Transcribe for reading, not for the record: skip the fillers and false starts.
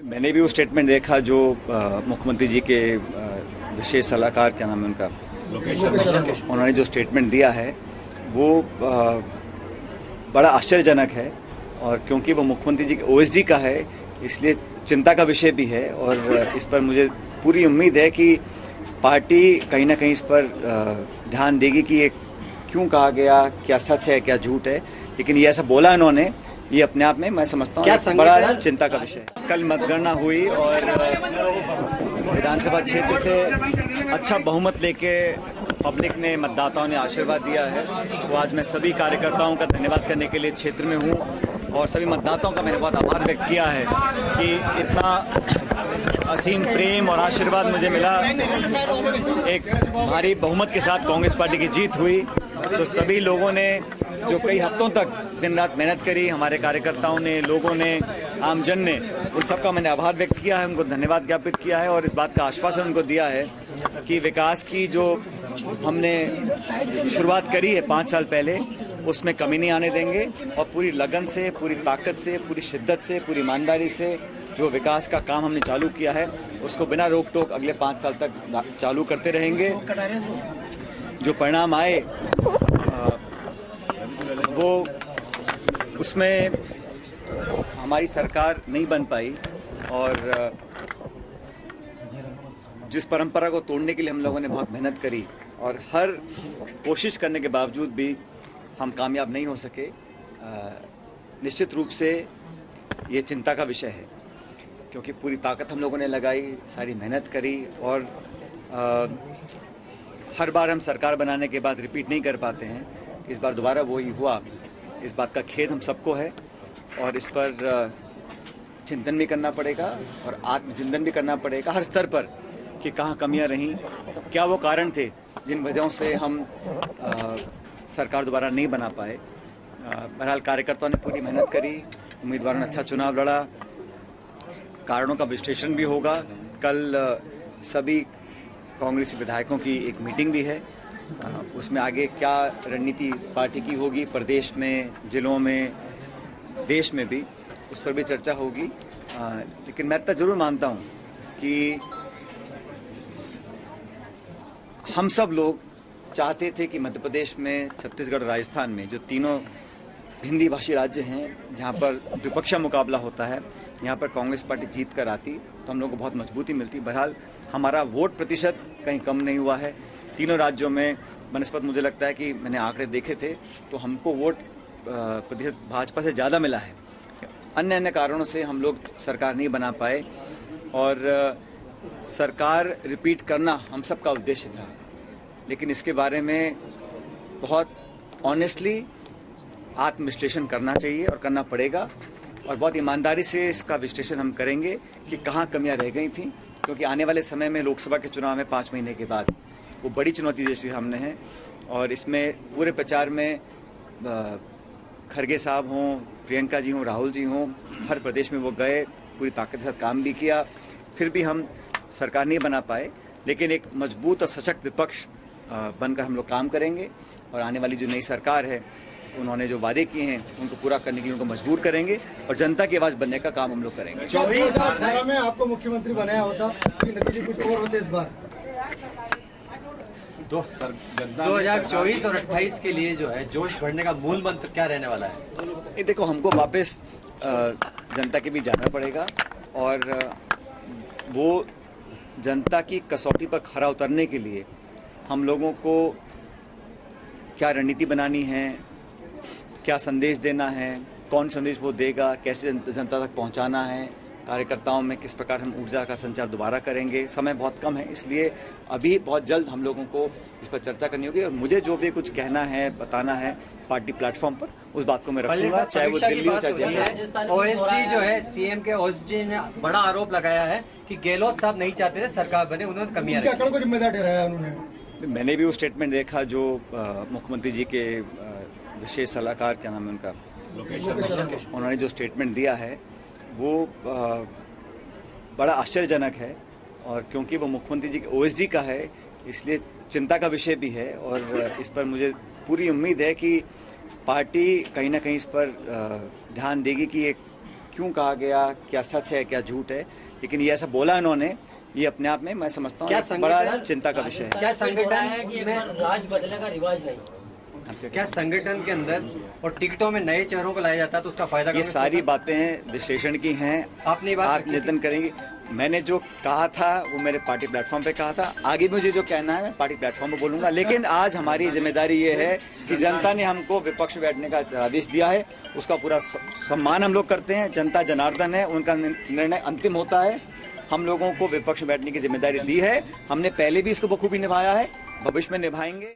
मैंने भी वो स्टेटमेंट देखा जो मुख्यमंत्री जी के विशेष सलाहकार, क्या नाम है उनका, उन्होंने जो स्टेटमेंट दिया है वो बड़ा आश्चर्यजनक है। और क्योंकि वो मुख्यमंत्री जी के ओएसडी का है इसलिए चिंता का विषय भी है। और इस पर मुझे पूरी उम्मीद है कि पार्टी कहीं ना कहीं इस पर ध्यान देगी कि ये क्यों कहा गया, क्या सच है क्या झूठ है। लेकिन ये ऐसा बोला इन्होंने, ये अपने आप में मैं समझता हूँ बड़ा चिंता का विषय है। कल मतगणना हुई और विधानसभा क्षेत्र से अच्छा बहुमत लेके पब्लिक ने, मतदाताओं ने आशीर्वाद दिया है। तो आज मैं सभी कार्यकर्ताओं का धन्यवाद करने के लिए क्षेत्र में हूँ और सभी मतदाताओं का मैंने बहुत आभार व्यक्त किया है कि इतना असीम प्रेम और आशीर्वाद मुझे मिला। एक भारी बहुमत के साथ कांग्रेस पार्टी की जीत हुई। तो सभी लोगों ने जो कई हफ्तों तक दिन रात मेहनत करी, हमारे कार्यकर्ताओं ने, लोगों ने, आमजन ने, उन सबका मैंने आभार व्यक्त किया है, उनको धन्यवाद ज्ञापित किया है और इस बात का आश्वासन उनको दिया है कि विकास की जो हमने शुरुआत करी है 5 साल पहले, उसमें कमी नहीं आने देंगे और पूरी लगन से, पूरी ताकत से, पूरी शिद्दत से, पूरी ईमानदारी से जो विकास का काम हमने चालू किया है उसको बिना रोक टोक अगले 5 साल तक चालू करते रहेंगे। जो परिणाम आए वो उसमें हमारी सरकार नहीं बन पाई और जिस परंपरा को तोड़ने के लिए हम लोगों ने बहुत मेहनत करी और हर कोशिश करने के बावजूद भी हम कामयाब नहीं हो सके, निश्चित रूप से ये चिंता का विषय है। क्योंकि पूरी ताकत हम लोगों ने लगाई, सारी मेहनत करी और हर बार हम सरकार बनाने के बाद रिपीट नहीं कर पाते हैं। इस बार दोबारा वही हुआ, इस बात का खेद हम सबको है और इस पर चिंतन भी करना पड़ेगा और आत्मचिंतन भी करना पड़ेगा हर स्तर पर कि कहाँ कमियां रहीं, क्या वो कारण थे जिन वजहों से हम सरकार दोबारा नहीं बना पाए। बहरहाल कार्यकर्ताओं ने पूरी मेहनत करी, उम्मीदवारों ने अच्छा चुनाव लड़ा, कारणों का विश्लेषण भी होगा। कल सभी कांग्रेसी विधायकों की एक मीटिंग भी है, उसमें आगे क्या रणनीति पार्टी की होगी, प्रदेश में, जिलों में, देश में भी, उस पर भी चर्चा होगी। लेकिन मैं तो जरूर मानता हूँ कि हम सब लोग चाहते थे कि मध्य प्रदेश में, छत्तीसगढ़, राजस्थान में जो तीनों हिंदी भाषी राज्य हैं जहाँ पर द्विपक्षीय मुकाबला होता है, यहाँ पर कांग्रेस पार्टी जीत कर आती तो हम लोगों को बहुत मजबूती मिलती। बहरहाल हमारा वोट प्रतिशत कहीं कम नहीं हुआ है। तीनों राज्यों में बनस्पत मुझे लगता है कि मैंने आंकड़े देखे थे तो हमको वोट प्रतिशत भाजपा से ज़्यादा मिला है। अन्य कारणों से हम लोग सरकार नहीं बना पाए और सरकार रिपीट करना हम सबका उद्देश्य था। लेकिन इसके बारे में बहुत ऑनेस्टली आत्मविश्लेषण करना चाहिए और करना पड़ेगा और बहुत ईमानदारी से इसका विश्लेषण हम करेंगे कि कहाँ कमियां रह गई थी। क्योंकि आने वाले समय में लोकसभा के चुनाव में 5 महीने के बाद वो बड़ी चुनौती जैसी सामने है और इसमें पूरे प्रचार में खड़गे साहब हों, प्रियंका जी हों, राहुल जी हों, हर प्रदेश में वो गए, पूरी ताकत के साथ काम भी किया, फिर भी हम सरकार नहीं बना पाए। लेकिन एक मजबूत और सशक्त विपक्ष बनकर हम लोग काम करेंगे और आने वाली जो नई सरकार है उन्होंने जो वादे किए हैं उनको पूरा करने के लिए उनको मजबूर करेंगे और जनता की आवाज बनने का काम हम लोग करेंगे। 2018 में आपको मुख्यमंत्री बनाया होता कि नतीजे कुछ और होते इस बार? 2024 और 28 के लिए जो है जोश बढ़ने का मूल मंत्र क्या रहने वाला है? ये देखो, हमको वापस जनता के बीच जाना पड़ेगा और वो जनता की कसौटी पर खरा उतरने के लिए हम लोगों को क्या रणनीति बनानी है, क्या संदेश देना है, कौन संदेश वो देगा, कैसे जनता तक पहुंचाना है, कार्यकर्ताओं में किस प्रकार हम ऊर्जा का संचार दोबारा करेंगे। समय बहुत कम है, इसलिए अभी बहुत जल्द हम लोगों को इस पर चर्चा करनी होगी और मुझे जो भी कुछ कहना है, बताना है पार्टी प्लेटफॉर्म पर, उस बात को मैं रखूंगा, चाहे वो दिल्ली हो चाहे जयपुर। ओएसडी जो है, सीएम के ओएसडी ने बड़ा आरोप लगाया है कि गहलोत साहब नहीं चाहते थे सरकार बने, उन्होंने कमियां रखी। को जिम्मेदार ठहराया उन्होंने? मैंने भी वो स्टेटमेंट देखा जो मुख्यमंत्री जी के विशेष सलाहकार, क्या नाम है उनका, उन्होंने जो स्टेटमेंट दिया है वो बड़ा आश्चर्यजनक है और क्योंकि वो मुख्यमंत्री जी के ओएसडी का है इसलिए चिंता का विषय भी है और इस पर मुझे पूरी उम्मीद है कि पार्टी कहीं ना कहीं इस पर ध्यान देगी कि ये क्यों कहा गया, क्या सच है क्या झूठ है, लेकिन ये ऐसा बोला इन्होंने, ये अपने आप में मैं समझता हूँ एक बड़ा चिंता का विषय है। क्या संगठन है कि एक बार राज बदलने का रिवाज नहीं? क्या संगठन के अंदर और टिकटों में नए चेहरों को लाया जाता है तो उसका फायदा? ये सारी बातें विश्लेषण की हैं, आपने ये बात आप नियंत्रण करेंगे। मैंने जो कहा था वो मेरे पार्टी प्लेटफॉर्म पे कहा था, आगे मुझे जो कहना है मैं पार्टी प्लेटफॉर्म पे बोलूंगा। लेकिन आज हमारी जिम्मेदारी ये है कि जनता ने हमको विपक्ष बैठने का आदेश दिया है, उसका पूरा सम्मान हम लोग करते हैं। जनता जनार्दन है, उनका निर्णय अंतिम होता है। हम लोगों को विपक्ष बैठने की जिम्मेदारी दी है, हमने पहले भी इसको बखूबी निभाया है, भविष्य में निभाएंगे।